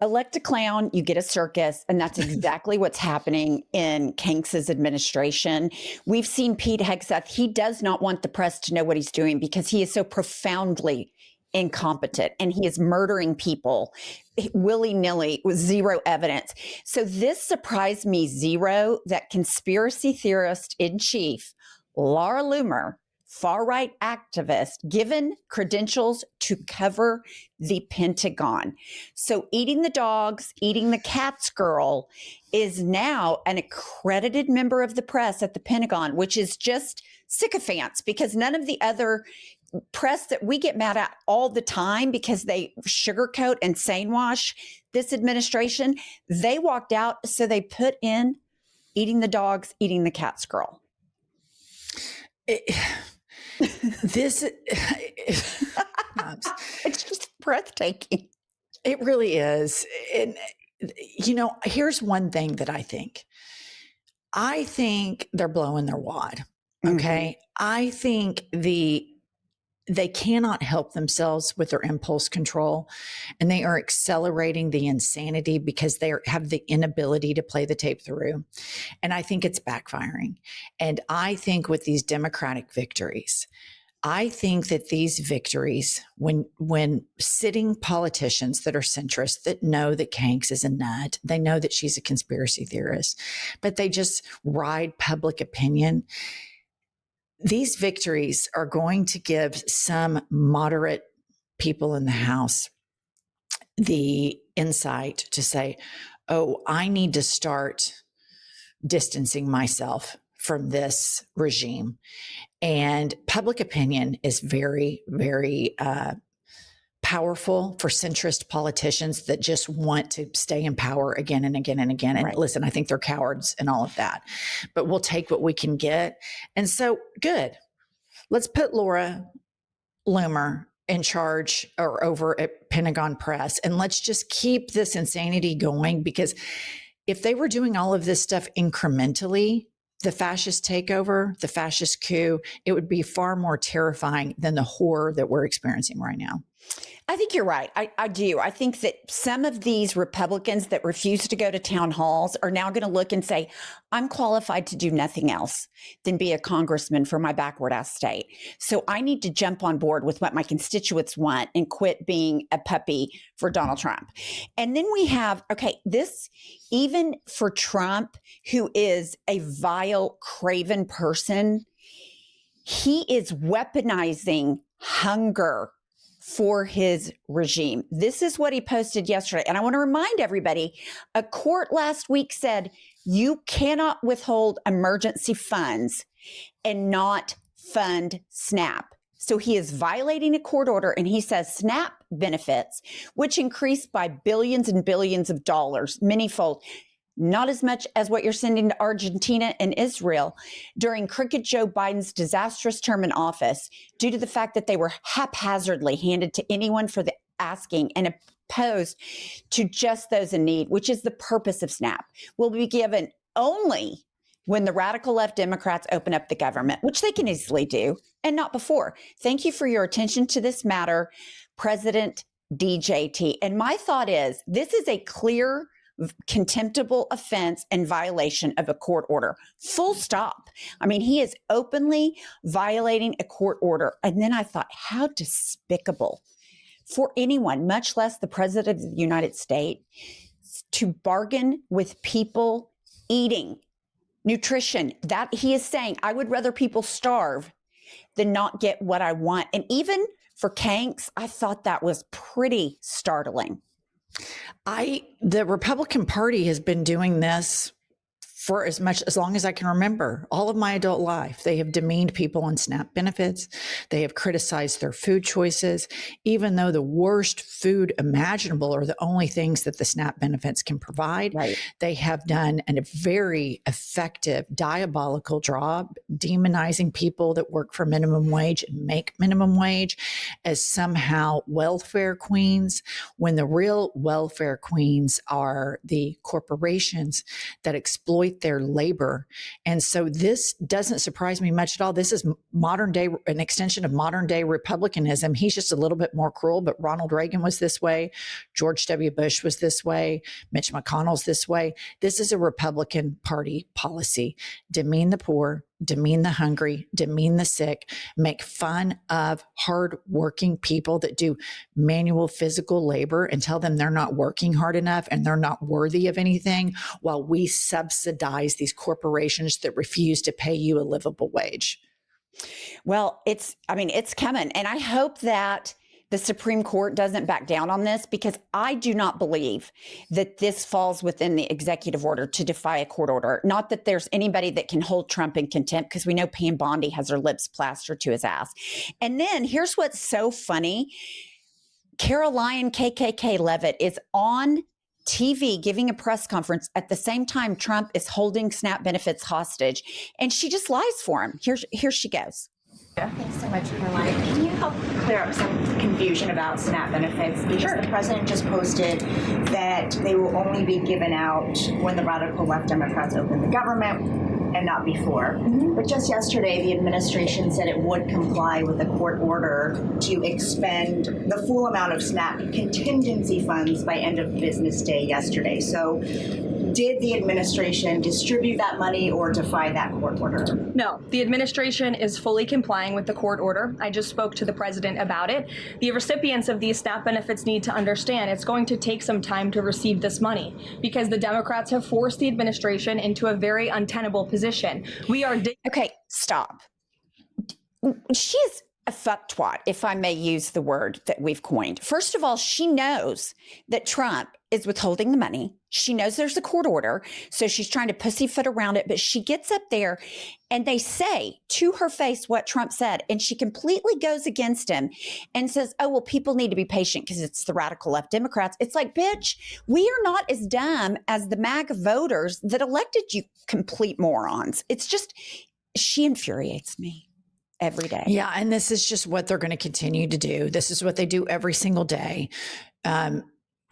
Elect a clown, you get a circus, and that's exactly what's happening in Kanks's administration. We've seen Pete Hegseth. He does not want the press to know what he's doing because he is so profoundly incompetent, and he is murdering people willy-nilly with zero evidence. So this surprised me zero, that conspiracy theorist in chief, Laura Loomer, far-right activist, given credentials to cover the Pentagon. So eating the dogs, eating the cats girl is now an accredited member of the press at the Pentagon, which is just sycophants, because none of the other press that we get mad at all the time because they sugarcoat and sanewash this administration, they walked out, so they put in eating the dogs, eating the cats girl. It's just breathtaking. It really is. And, here's one thing that I think they're blowing their wad. Okay. Mm-hmm. I think they cannot help themselves with their impulse control, and they are accelerating the insanity because they have the inability to play the tape through. And I think it's backfiring. And I think with these Democratic victories, I think that these victories, when sitting politicians that are centrist, that know that Kanks is a nut, they know that she's a conspiracy theorist, but they just ride public opinion. These victories are going to give some moderate people in the House the insight to say, oh, I need to start distancing myself from this regime. And public opinion is very, very powerful for centrist politicians that just want to stay in power again and again and again. And listen, I think they're cowards and all of that, but we'll take what we can get. And so good. Let's put Laura Loomer in charge or over at Pentagon Press, and let's just keep this insanity going, because if they were doing all of this stuff incrementally, the fascist takeover, the fascist coup, it would be far more terrifying than the horror that we're experiencing right now. I think you're right. I do. I think that some of these Republicans that refuse to go to town halls are now going to look and say, I'm qualified to do nothing else than be a congressman for my backward ass state. So I need to jump on board with what my constituents want and quit being a puppy for Donald Trump. And then we have, this, even for Trump, who is a vile, craven person, he is weaponizing hunger for his regime. This is what he posted yesterday. And I want to remind everybody, a court last week said you cannot withhold emergency funds and not fund SNAP. So he is violating a court order, and he says SNAP benefits, which increased by billions and billions of dollars, manyfold, not as much as what you're sending to Argentina and Israel during crooked Joe Biden's disastrous term in office, due to the fact that they were haphazardly handed to anyone for the asking and opposed to just those in need, which is the purpose of SNAP, will be given only when the radical left Democrats open up the government, which they can easily do, and not before. Thank you for your attention to this matter, President DJT. And my thought is, this is a clear, contemptible offense and violation of a court order. Full stop. I mean, he is openly violating a court order. And then I thought, how despicable for anyone, much less the president of the United States, to bargain with people eating nutrition. That he is saying, I would rather people starve than not get what I want. And even for Kanks, I thought that was pretty startling. The Republican Party has been doing this for as long as I can remember. All of my adult life, they have demeaned people on SNAP benefits. They have criticized their food choices, even though the worst food imaginable are the only things that the SNAP benefits can provide. Right. They have done a very effective, diabolical job demonizing people that work for minimum wage and make minimum wage as somehow welfare queens, when the real welfare queens are the corporations that exploit exploit their labor. And so this doesn't surprise me much at all. This is modern day, an extension of modern day republicanism. He's just a little bit more cruel, but Ronald Reagan was this way. George W. Bush was this way. Mitch McConnell's this way. This is a Republican Party policy. Demean the poor, demean the hungry, demean the sick, make fun of hardworking people that do manual physical labor and tell them they're not working hard enough and they're not worthy of anything, while we subsidize these corporations that refuse to pay you a livable wage. Well, it's coming. And I hope that the Supreme Court doesn't back down on this, because I do not believe that this falls within the executive order to defy a court order. Not that there's anybody that can hold Trump in contempt, because we know Pam Bondi has her lips plastered to his ass. And then here's what's so funny. Karoline KKK Leavitt is on TV giving a press conference at the same time Trump is holding SNAP benefits hostage, and she just lies for him. Here she goes. Thanks so much, Karoline. Can you help clear up some confusion about SNAP benefits? Because the president just posted that they will only be given out when the radical left Democrats open the government and not before. But just yesterday, the administration said it would comply with a court order to expend the full amount of SNAP contingency funds by end of business day yesterday. So did the administration distribute that money or defy that court order? No, the administration is fully complying with the court order. I just spoke to the president about it. The recipients of these SNAP benefits need to understand it's going to take some time to receive this money, because the Democrats have forced the administration into a very untenable position. We are okay, stop. She's a fucktwat, if I may use the word that we've coined. First of all, she knows that Trump is withholding the money. She knows there's a court order, so she's trying to pussyfoot around it, but she gets up there and they say to her face what Trump said, and she completely goes against him and says, oh, well, people need to be patient because it's the radical left Democrats. It's like, bitch, we are not as dumb as the MAGA voters that elected you, complete morons. It's just, she infuriates me every day. Yeah, and this is just what they're going to continue to do. This is what they do every single day.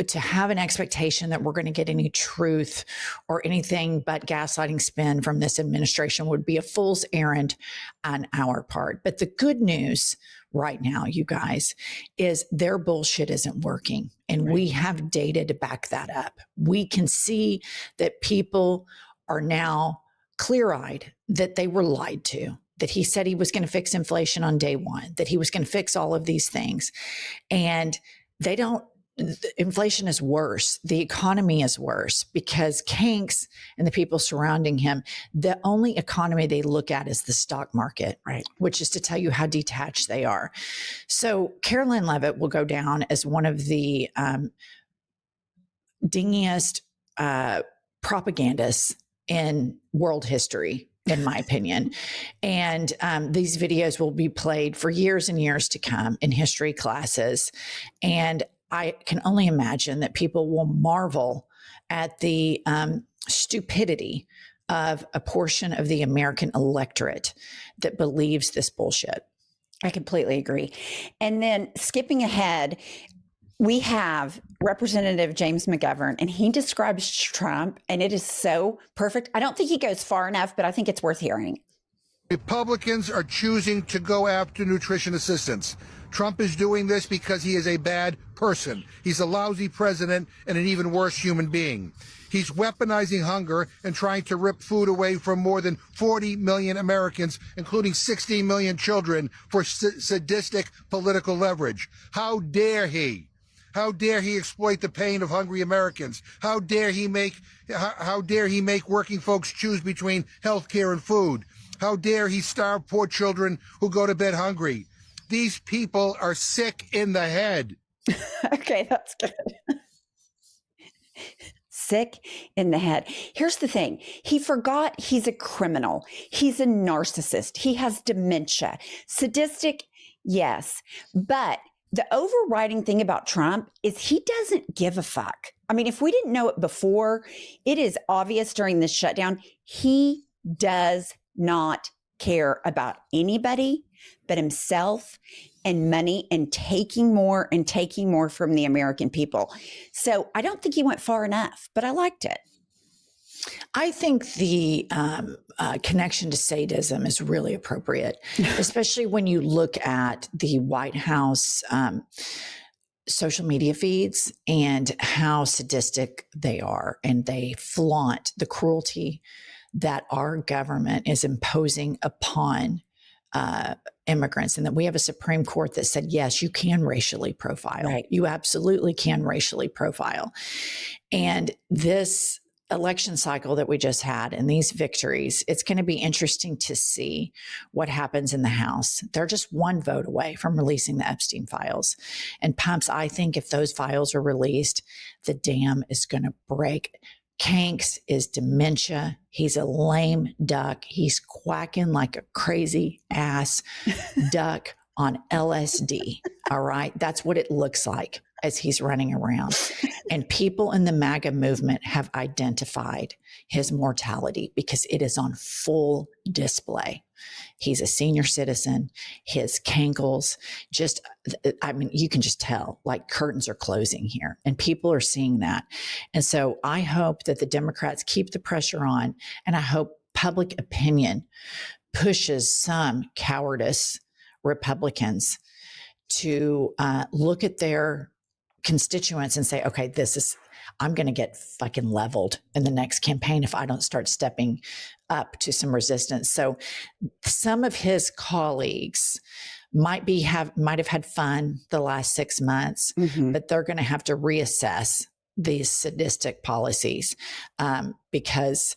To have an expectation that we're going to get any truth or anything but gaslighting spin from this administration would be a fool's errand on our part. But the good news right now, you guys, is their bullshit isn't working. And we have data to back that up. We can see that people are now clear-eyed that they were lied to, that he said he was going to fix inflation on day one, that he was going to fix all of these things. And they don't. Inflation is worse. The economy is worse because Kanks and the people surrounding him, the only economy they look at is the stock market, right? Which is to tell you how detached they are. So Karoline Leavitt will go down as one of the dingiest propagandists in world history, in my opinion. And these videos will be played for years and years to come in history classes. And I can only imagine that people will marvel at the stupidity of a portion of the American electorate that believes this bullshit. I completely agree. And then skipping ahead, we have Representative James McGovern, and he describes Trump, and it is so perfect. I don't think he goes far enough, but I think it's worth hearing. Republicans are choosing to go after nutrition assistance. Trump is doing this because he is a bad person. He's a lousy president and an even worse human being. He's weaponizing hunger and trying to rip food away from more than 40 million Americans, including 16 million children, for sadistic political leverage. How dare he? How dare he exploit the pain of hungry Americans? How dare he make working folks choose between health care and food? How dare he starve poor children who go to bed hungry? These people are sick in the head. Okay, that's good. Sick in the head. Here's the thing. He forgot he's a criminal. He's a narcissist. He has dementia. Sadistic, yes. But the overriding thing about Trump is he doesn't give a fuck. I mean, if we didn't know it before, it is obvious during this shutdown. He does not care about anybody but himself and money and taking more from the American people. So I don't think he went far enough, but I liked it. I think the connection to sadism is really appropriate, especially when you look at the White House social media feeds and how sadistic they are. And they flaunt the cruelty that our government is imposing upon immigrants, and that we have a Supreme Court that said, yes, you can racially profile. Right. You absolutely can racially profile. And this election cycle that we just had and these victories, it's going to be interesting to see what happens in the House. They're just one vote away from releasing the Epstein files. And Pumps, I think if those files are released, the dam is going to break. Kanks is dementia. He's a lame duck. He's quacking like a crazy ass duck on LSD. All right. That's what it looks like as he's running around. And people in the MAGA movement have identified his mortality because it is on full display. He's a senior citizen. His cankles just, I mean, you can just tell like curtains are closing here and people are seeing that. And so I hope that the Democrats keep the pressure on, and I hope public opinion pushes some cowardice Republicans to look at their constituents and say, okay, I'm going to get fucking leveled in the next campaign if I don't start stepping up to some resistance. So some of his colleagues might have had fun the last 6 months, but they're going to have to reassess these sadistic policies because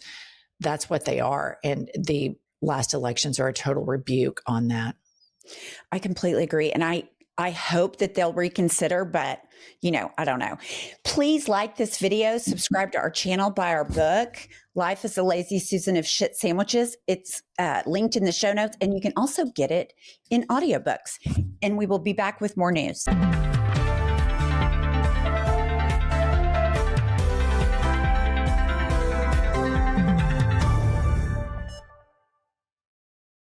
that's what they are. And the last elections are a total rebuke on that. I completely agree. And I hope that they'll reconsider, but I don't know. Please like this video, subscribe to our channel, buy our book, Life is a Lazy Susan of Shit Sandwiches. It's linked in the show notes, and you can also get it in audiobooks. And we will be back with more news.